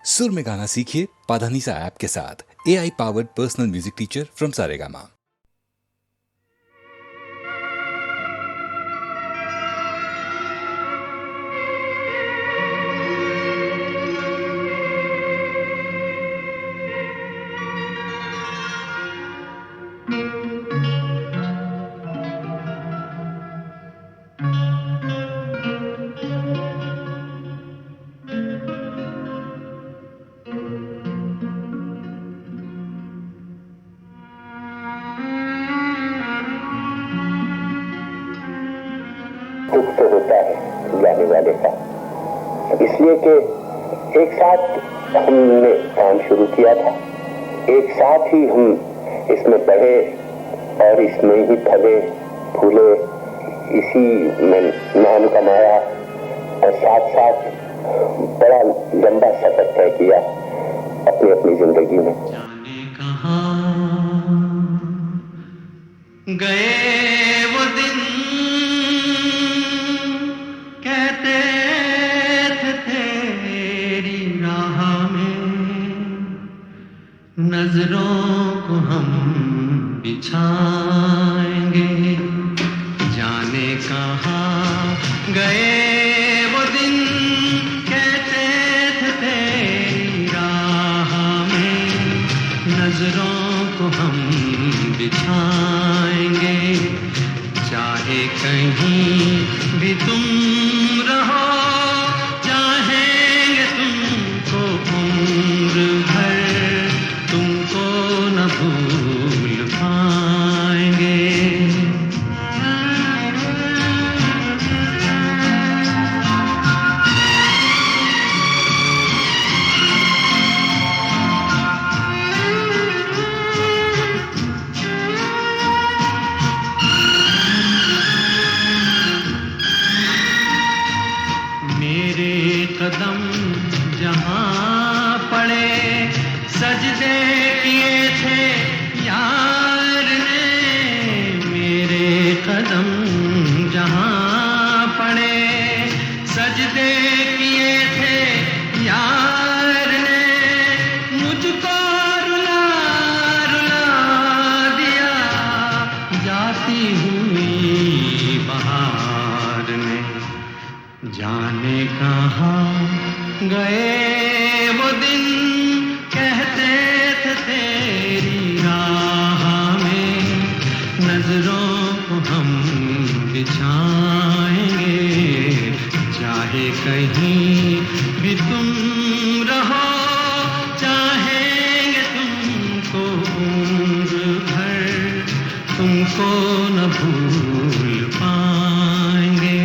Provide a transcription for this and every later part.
सुर में गाना सीखिए पाधानीसा ऐप के साथ। AI powered personal music teacher from Saregama. दुख तो होता है जाने वाले का, इसलिए कि एक साथ हमने काम शुरू किया था, एक साथ ही हम इसमें बढ़े और इसमें ही फले फूले, इसी में नाम कमाया और साथ साथ बड़ा लंबा सफर तय किया अपनी अपनी जिंदगी में। जाने कहाँ गए वो दिन, कहते थे तेरी राह में नजरों को हम बिछाएंगे। जाने कहाँ गए वो दिन, कहते थे तेरी राह में नजरों को हम बिछाएंगे। चाहे कहीं भी तुम रहो, चाहेंगे तुमको उम्र भर, तुमको न भूल पाएंगे। मेरे कदम जहाँ पड़े, सजदे किए थे यार ने। मेरे कदम जहाँ पड़े, सजदे किए थे यार ने। मुझको रुला रुला दिया जाती हुई बहार ने। जाने कहाँ गए वो दिन, कहते थे तेरी राह में नजरों को हम बिछाएंगे। चाहे कहीं भी तुम रहो, चाहेंगे तुमको उम्र भर, तुमको न भूल पाएंगे।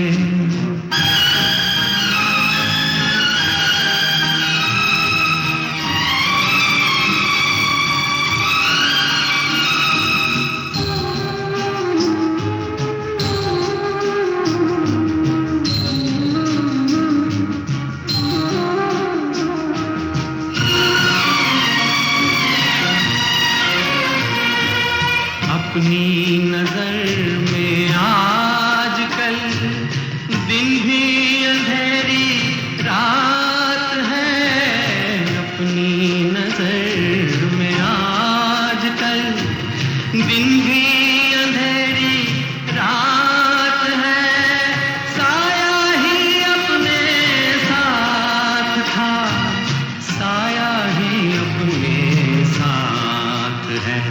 अपनी नजर में आजकल दिन भी अंधेरी रात है। अपनी नजर में आजकल दिन भी अंधेरी रात है। साया ही अपने साथ था, साया ही अपने साथ है।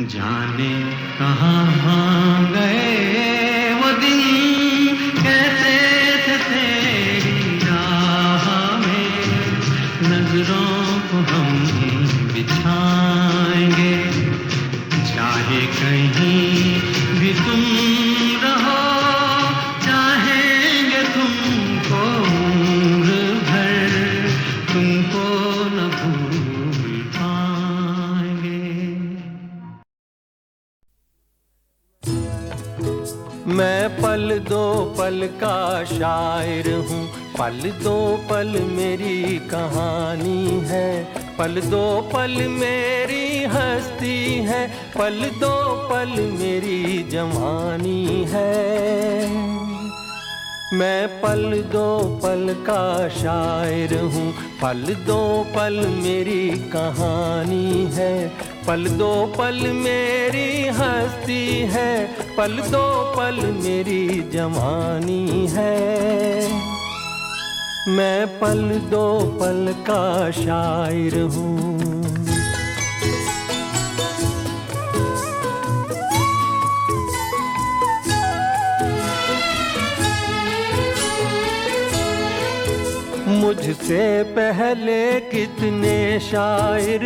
जाने कहाँ गए वो दिन, कहते थे तेरी राह में नजरों को हम बिछाएंगे। चाहे कहीं भी तुम रहो, चाहेंगे तुमको उम्र भर, तुमको न भूल पाएंगे। मैं पल दो पल का शायर हूँ, पल दो पल मेरी कहानी है। पल दो पल मेरी हस्ती है, पल दो पल मेरी जवानी है। मैं पल दो पल का शायर हूँ, पल दो पल मेरी कहानी है, पल दो पल मेरी हस्ती है, पल दो पल मेरी जवानी है। मैं पल दो पल का शायर हूँ। मुझसे पहले कितने शायर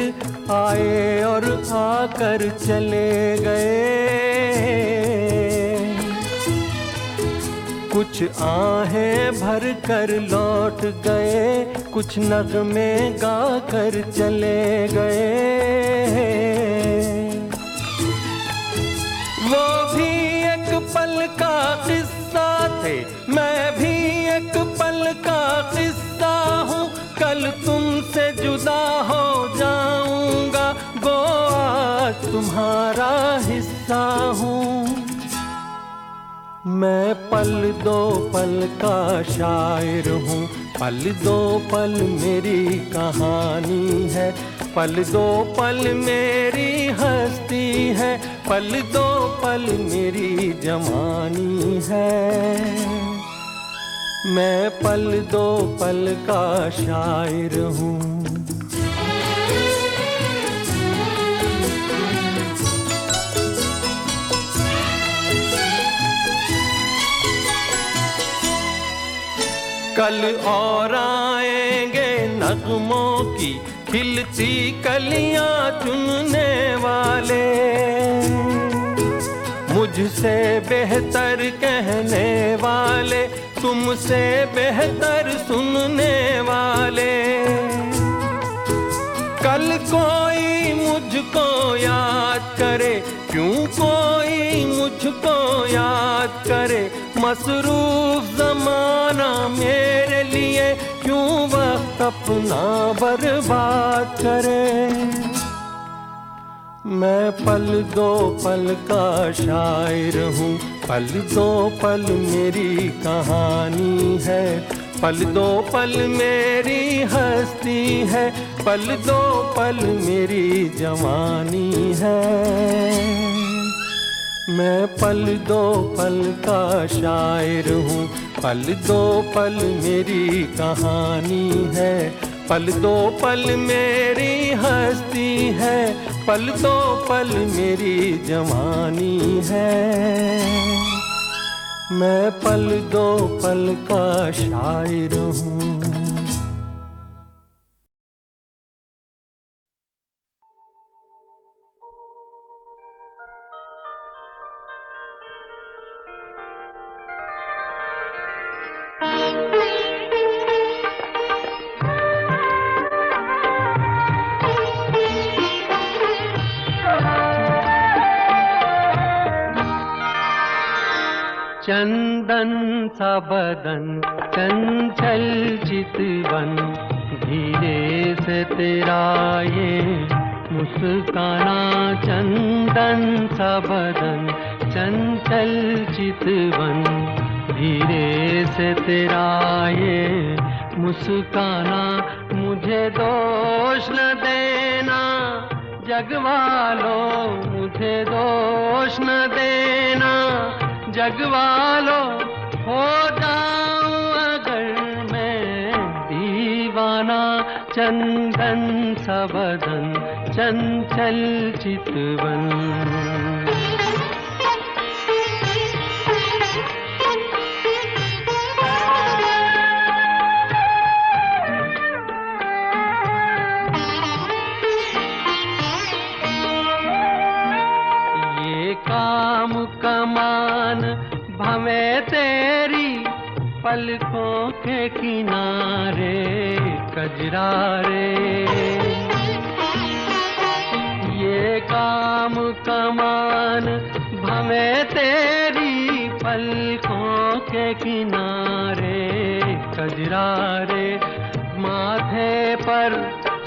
आए और आकर चले गए, कुछ आहें भर कर लौट गए, कुछ नगमे गा कर चले गए। वो भी एक पल का किस्सा थे, मैं भी एक पल का किस्सा हूँ। कल तुमसे जुदा हो जाऊंगा, गो आज तुम्हारा हिस्सा हूँ। मैं पल दो पल का शायर हूँ, पल दो पल मेरी कहानी है, पल दो पल मेरी हस्ती है, पल दो पल मेरी जवानी है। मैं पल दो पल का शायर हूँ। कल और आएंगे नगमों की खिलती कलियां चुनने वाले, मुझसे बेहतर कहने वाले, तुमसे बेहतर सुनने वाले। कल कोई मुझको याद करे, क्यों कोई मुझको याद करे, मसरूफ ज़माना मेरे लिए क्यों वक्त अपना बर्बाद करे। मैं पल दो पल का शायर हूँ, पल दो पल मेरी कहानी है, पल दो पल मेरी हस्ती है, पल दो पल मेरी जवानी है। मैं पल दो पल का शायर हूँ, पल दो पल मेरी कहानी है, पल दो पल मेरी हस्ती है, पल दो पल मेरी जवानी है। मैं पल दो पल का शायर हूँ। चंदन सा बदन चंचल चितवन, धीरे से तेरा ये मुस्काना। चंदन सा बदन चंचल चितवन, धीरे से तेरा ये मुस्काना। मुझे दोष न देना जगवालों, मुझे दोष न देना जगवालों, हो जाऊं अगर मैं दीवाना। चंदन सा बदन चंचल चितवन। काम कमान भवे तेरी पलकों के किनारे कजरारे। ये काम कमान भवे तेरी पलकों के किनारे कजरारे। माथे पर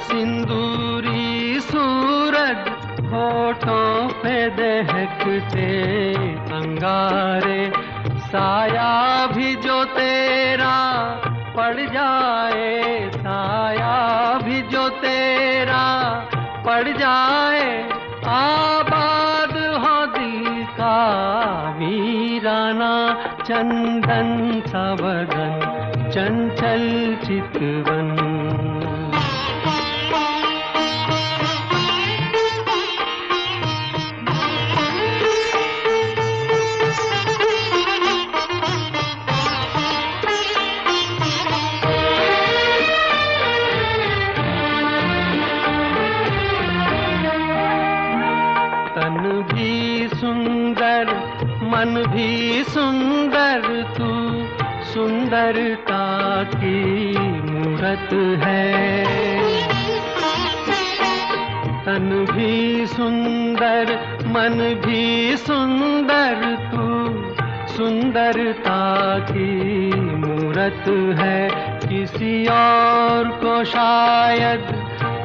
सिंदूरी सूरज, होठों पे दहकते अंगारे। साया भी जो तेरा पड़ जाए, साया भी जो तेरा पड़ जाए, आबाद हो दिल का वीराना, चंदन सा बदन, चंचल चितवन। सुंदर मन भी सुंदर, तू सुंदरता की मूरत है। तन भी सुंदर मन भी सुंदर, तू सुंदरता की मूरत है। किसी और को शायद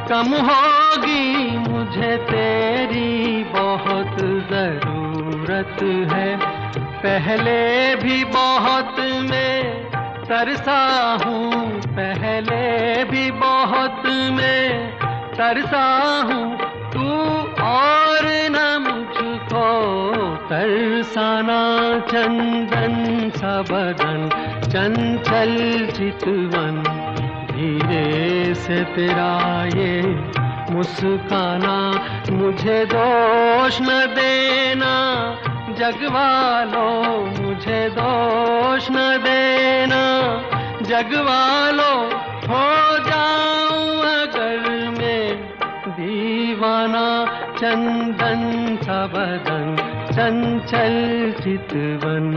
कम होगी, मुझे तेरी बहुत जरूरत है। पहले भी बहुत मैं तरसा हूँ, पहले भी बहुत मैं तरसा हूँ, तू और न मुझको तरसाना। चंदन सा बदन, चंचल चितवन, धीरे से तेरा ये मुस्काना। मुझे दोष न देना जगवालों, मुझे दोष न देना जगवालों, हो जाऊं अगर मैं दीवाना। चंदन सा बदन, चंचल चितवन।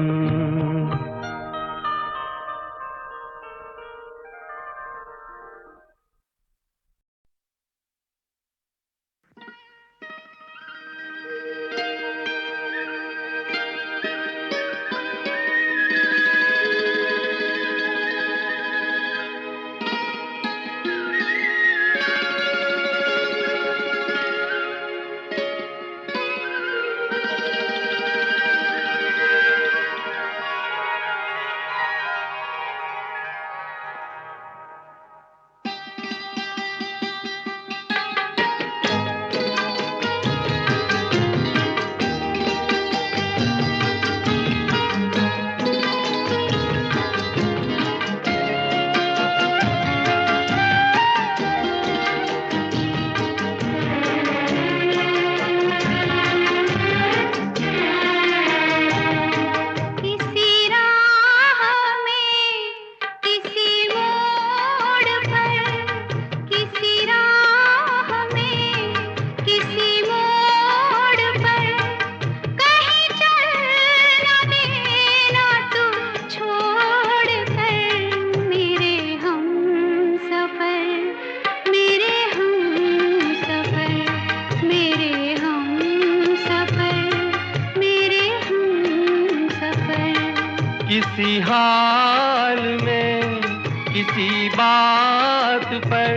किसी हाल में किसी बात पर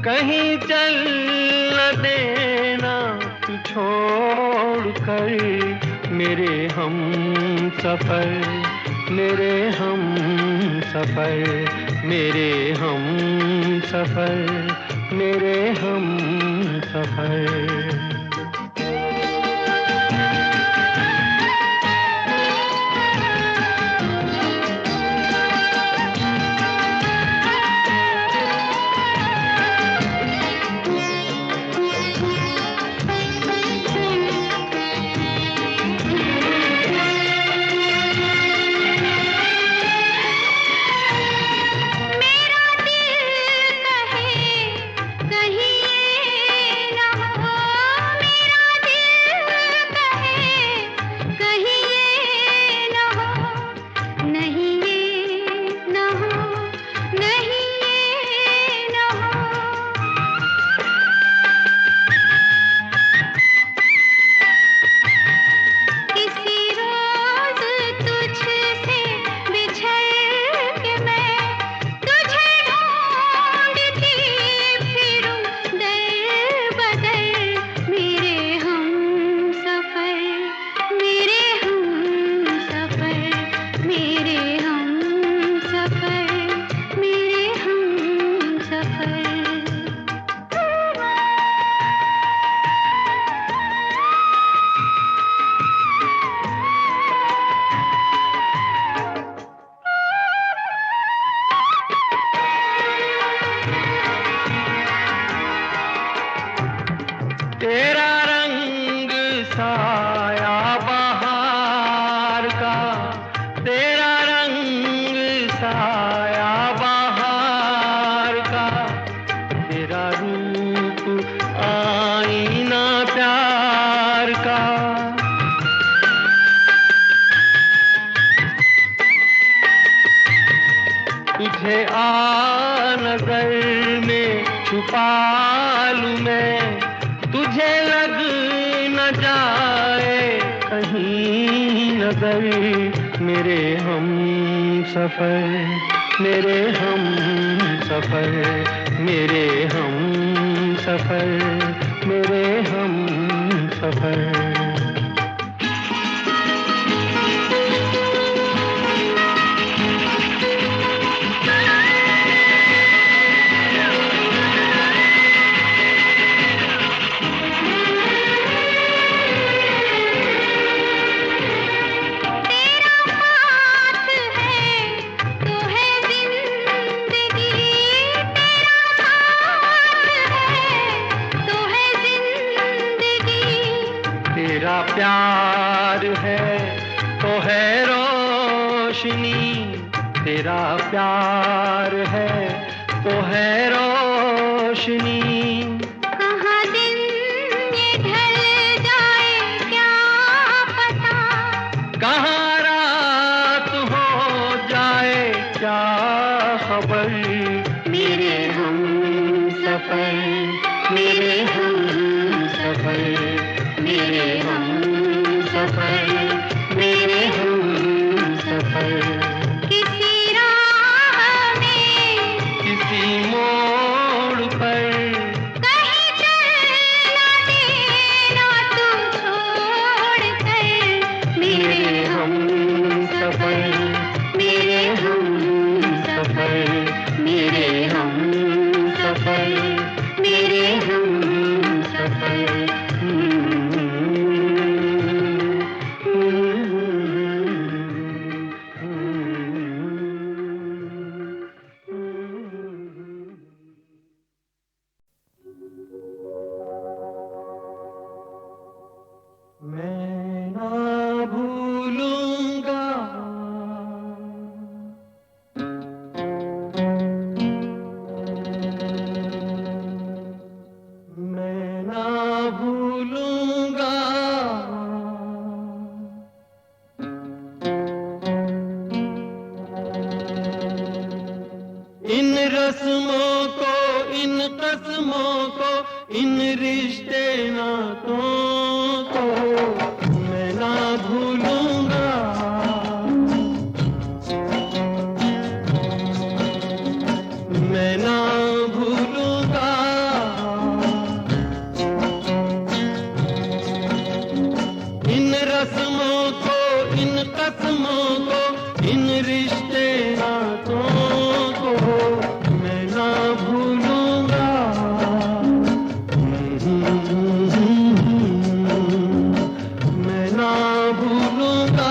कहीं चल न देना तू छोड़ कर मेरे हम सफर, मेरे हम सफर, मेरे हम सफर, मेरे हम सफर। मेरा दिल कहे कहीं ये न हो छुपा लूं मैं, तुझे लग न जाए कहीं नजर मेरे हम सफर, मेरे हम सफर, मेरे हम सफर, मेरे हम सफर। तेरा प्यार है तो है रोशनी, तेरा प्यार है तो है रोशनी। कहाँ दिन ये ढल जाए क्या पता, कहाँ रात हो जाए क्या खबर, मेरे हम सफर, मेरे हम सफर, मेरे हम सफर, मेरे हम सफर। किसी राह में, किसी मोड़ पर, कहीं चल ना देना तू छोड़ कर, मेरे हम सफर, मेरे हम सफर, मेरे हम सफर, मेरे हम सफर। मैं ना भूलूंगा मैं ना भूलूंगा इन रस्मों को, इन कस्मों को, इन रिश्ते नातों को मैं ना भूलूंगा। मैं ना भूलूंगा इन रस्मों को, इन कस्मों को, इन रिश्ते नातों को मैं ना भूलूंगा। मैं ना भूलूंगा।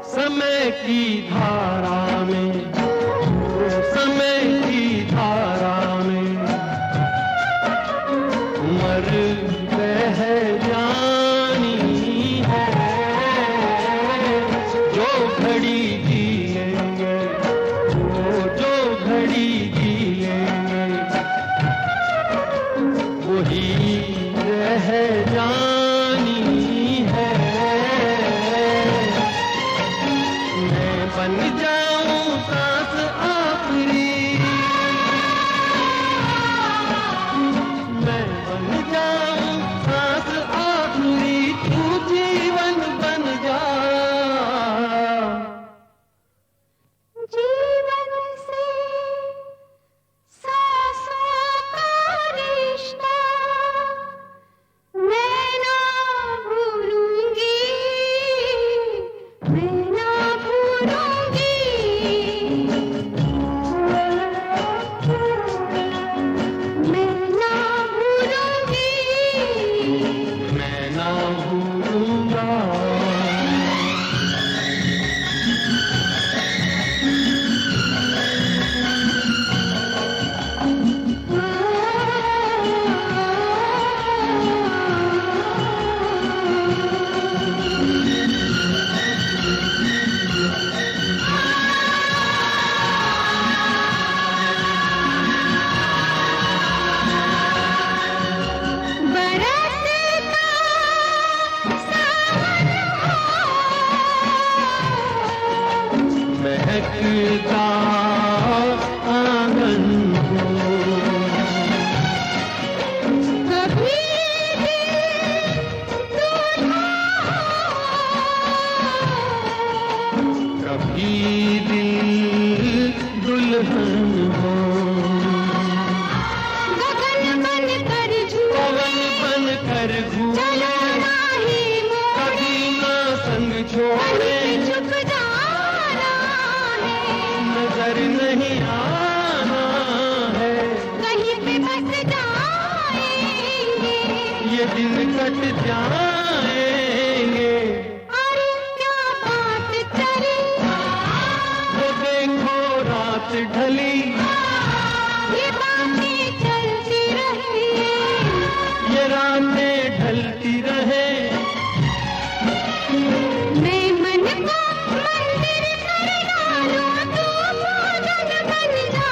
समय की धारा में, समय की धारा में उम्र बह जानी है। जो घड़ी जिएंगे, जो घड़ी जिएंगे वही रह जानी है। बन जाऊं सांस आखिरी, मैं बन जाऊं सांस आखिरी, तू जीवन बन जा। जीवन से सांसों का रिश्ता मैं ना भूलूंगी, मैं ना भूलूंगी। महकता आंगन हो। कभी कभी दिल दुल्हन हो। गगन बन कर झूले, पवन बन कर घूमे, चलना ही मोरे, कभी ना संग छोड़े, कहीं छुप जाना है, नजर नहीं आना है। कहीं पे बस जाएंगे, ये दिन कट जाएंगे। अरे क्या बात चली, वो देखो रात ढली, ये बातें चलती रही, ये रातें ढलती रहे। मैं मन को मंदिर कर डालूं, तू पूजन बन जा।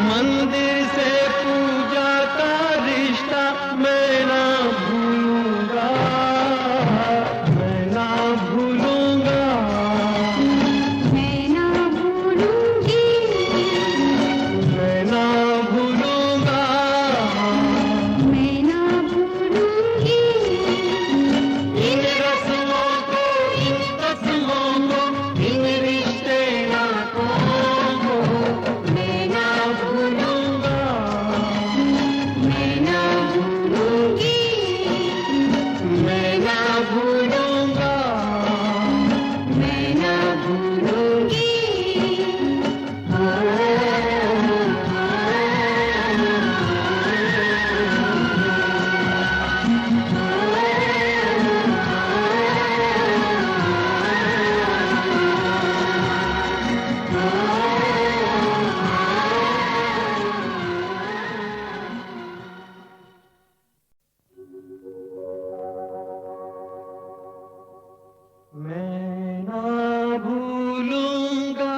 मंदिर से पूजा का रिश्ता मैं ना भूलूंगा, मैं ना भूलूंगा। मैं ना भूलूंगी, मैं ना भूलूंगा। मैं ना भूलूंगी, इन रस्मों को, इन कसमों को, इन रिश्ते नातों को मैं ना भूलूंगा, मैं ना भूलूंगी, मैं ना भूलूंगा। मैं ना भूलूंगी। मैं ना भूलूंगा।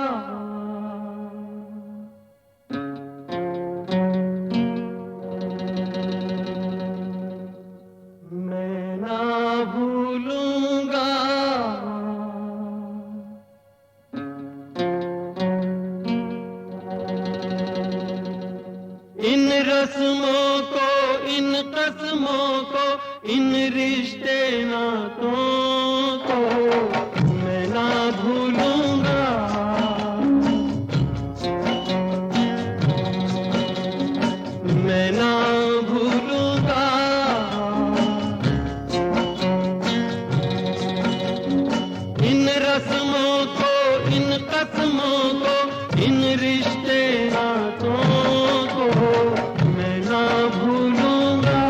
मैं ना भूलूंगा। इन रस्मों को, इन कसमों को, इन रिश्ते नातों को मैं ना भूलूंगा। मैं ना भूलूंगा। इन रस्मों को, इन कसमों को, इन रिश्ते नातों को मैं ना भूलूंगा।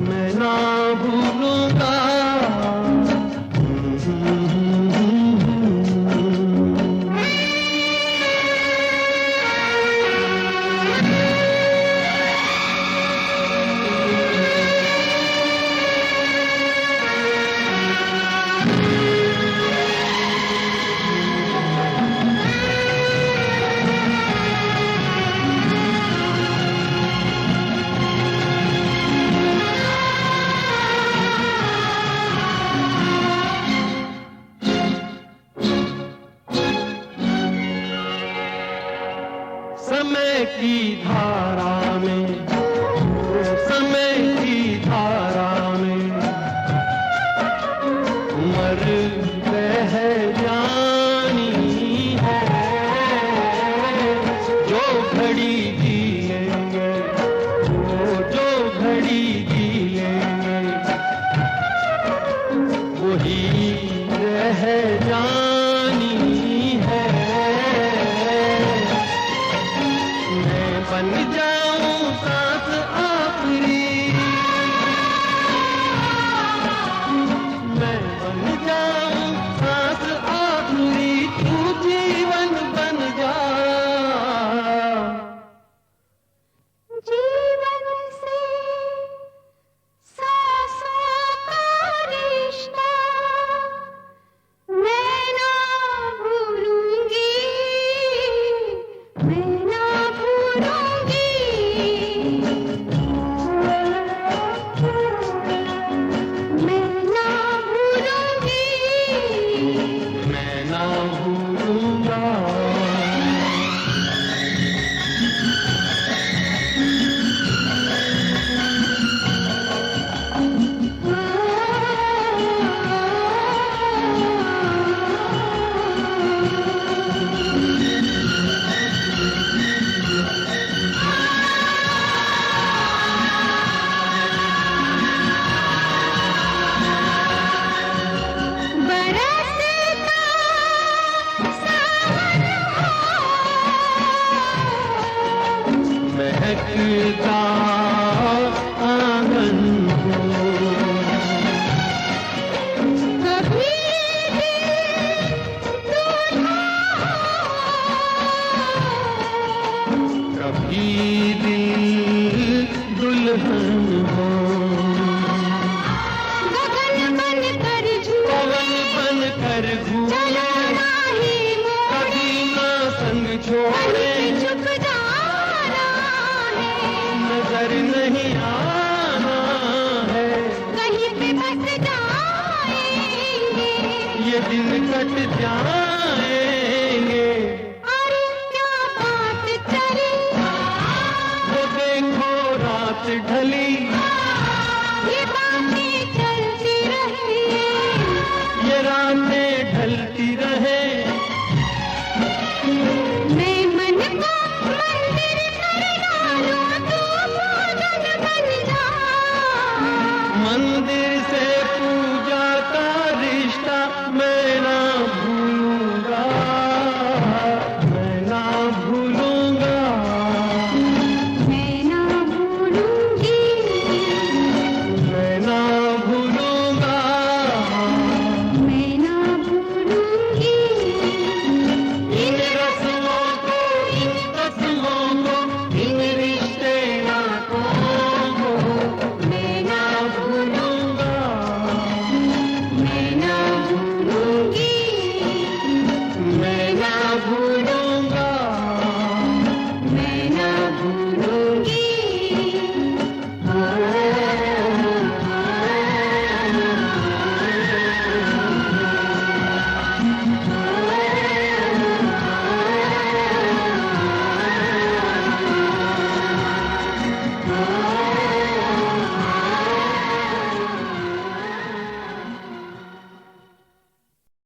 मैं ना भूलूंगा। जाएंगे। अरे क्या बात चली, वो देखो रात ढली, ये बातें चलती रही, ये रातें ढलती रहे। मैं मन को मंदिर कर डालूं, तू पूजन बन जा। मंदिर